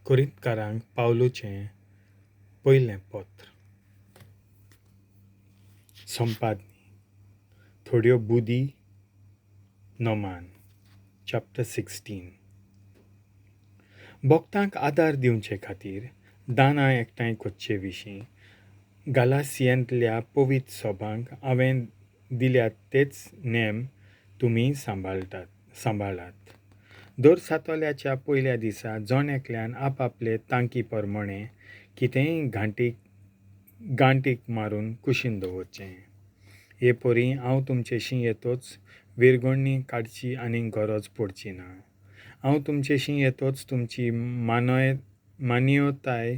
कोरिंथकारांक पावलुचें पयलें पत्र. संपादनी थोड्यो बुदी नोमान चॅप्टर 16. भक्तांक आदार दिवचे खातीर दानां एकठांय करचे विशीं गालासियांतल्या पवित्र सभांक हांवें दिल्यात तेच नेम तुमी सांबाळात. दर सातोल्याच्या पयल्या दिसा जण एकल्यान आपआपले तांकी प्रमाणे कितेंय गांठीक मारून कुशीन दवरचें. हे परी हांव तुमचेशीं येतोच विरगोणणी काडची आनीक गरज पडची ना. हांव तुमचेशीं येतोच तुमची मान्यताय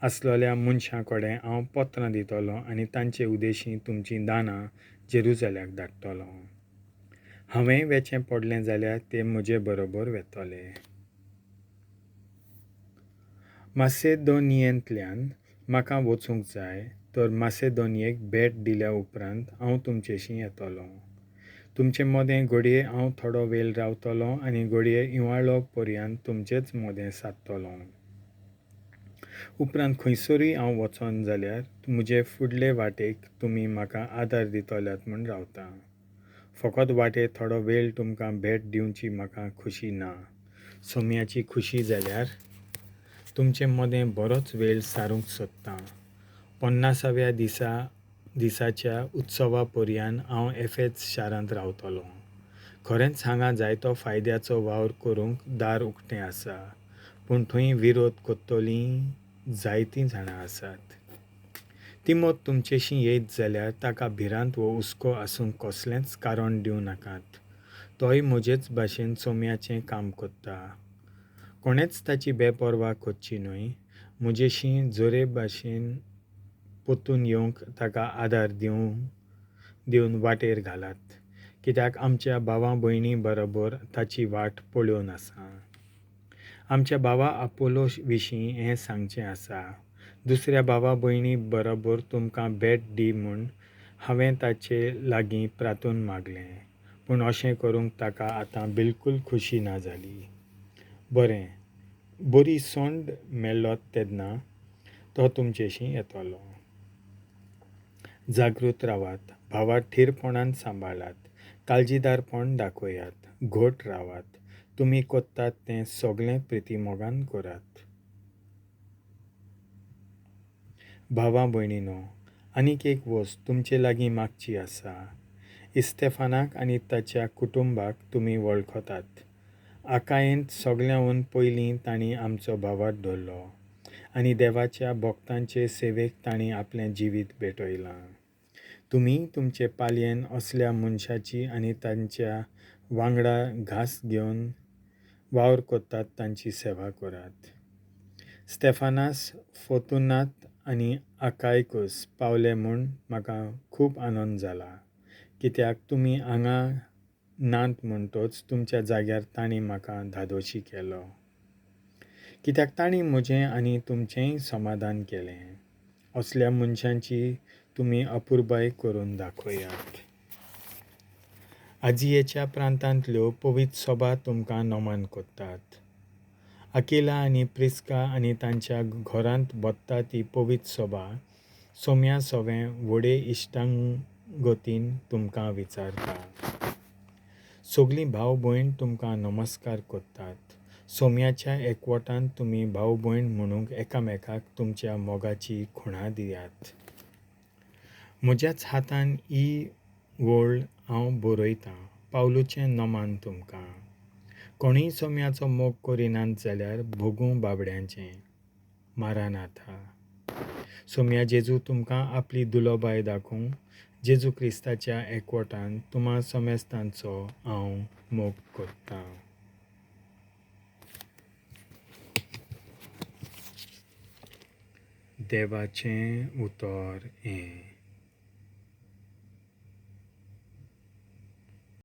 आसलेल्या मनशां कडेन हांव पत्रां दितलों आनी तांचे उद्देशीं तुमचीं दानां जेरुसलेमाक धाडटलों. हांवें वेचें पडलें जाल्यार ते म्हजे बरोबर वेतले. मासेदोनियेंतल्यान म्हाका वचूंक जाय तर मासेदोनियेक भेट दिल्या उपरांत हांव तुमचेशीं येतलों. तुमचे मदें घडये हांव थोडो वेळ रावतलों आनी घडये इवाळ्ळो पर्यंत तुमचेच मदें सारतलों. उपरांत खंयसरूय हांव वचोन जाल्यार म्हजे फुडले वाटेक तुमी म्हाका आदार दितल्यात म्हूण रावतां. फकत वाटेर थोडो वेळ तुमकां भेट दिवची म्हाका खुशी ना. सोम्याची खुशी जाल्यार तुमचे मदें बरोच वेळ सारूंक सोदतां. 50व्या दिसाच्या उत्सवा पर्यंत हांव एफेस शारांत रावतलों. खरेंच हांगा जायतो फायद्याचो वावर करूंक दार उक्तें आसा, पूण थंय विरोध करतलीं जायतीं जाणां आसात. तिमोथ तुमचेशीं येयत जाल्यार ताका भिरांत वो हुस्को आसूंक कसलेंच कारण दिवं नाकात. तोय म्हजेच भाशेन सोम्याचें काम करता. कोणेच ताची बेपर्वा करची न्हय. म्हजेशीं जोरे भाशेन पोत्तून येवंक ताका आदार दिवन वाटेर घालात, कित्याक आमच्या भावा भयणी बरोबर ताची वाट पळोवन आसा. आमच्या भावा आपोलो विशीं हें सांगचें आसा. दुसऱ्या भावा भयणी बरोबर तुमकां भेट दी म्हूण हांवें ताचे लागीं प्रार्थून मागलें, पूण अशें करूंक ताका आतां बिलकूल खुशी ना जाली. बरी सोंड मेळ्ळो तेन्ना तो तुमचेशीं येतलो. जागृत रावात, भावा थीरपणान सांबाळात, काळजीदारपण दाखयात, घट रावात. तुमी कोत्तात तें सगळें प्रितीमोगान करात. भावा भयणीनो, आनीक एक वस्त तुमचे लागीं मागची आसा. इस्तेफानाक आनी ताच्या कुटुंबाक तुमी वळखतात. आकायेंत सगळ्यांहून पयलीं तांणी आमचो भावार्थ धरलो आनी देवाच्या भक्तांचे सेवेक तांणी आपलें जिवीत भेटयलां. तुमी तुमचे पालयेन असल्या मनशाची आनी तांच्या वांगडा घास घेवन वावर करतात तांची सेवा करात. स्तेफानास, फोर्तुनात आनी आकायकस पावले म्हूण म्हाका खूब आनंद जाला, कित्याक तुमी हांगा नात म्हणटच तुमच्या जाग्यार तांणी म्हाका धादोशी केलो, कित्याक तांणी म्हजें आनी तुमचेंय समाधान केलें. असल्या मनशांची तुमी अपुरबाय करून दाखयात. आजियेच्या प्रांतांतल्यो पवित्र सभा तुमकां नमन करतात. आकिला आनी प्रिस्का आनी तांच्या घरांत बसता ती पवित्र सभा सोम्या सवें व्हडे इश्टांगतीन तुमकां विचारता. सगळीं भाव भयण तुमकां नमस्कार करतात. सोम्याच्या एकवटांत तुमी भाव भयण म्हणून एकामेकाक तुमच्या मोगाची खुणां दियात. म्हज्याच हातान ही वळ हांव बरयतां. पावलुचें नोमान तुमकां. कोणीय सोम्याचो मोग करिनात जाल्यार भोगूं बाबड्यांचें. मारानाथा. सोम्या जेजू तुमकां आपली दुलोबाय दाखोवंक जेजू क्रिस्ताच्या एकवटान तुम्हा समेस्तांचो हांव मोग करतां. देवाचें उतर हें.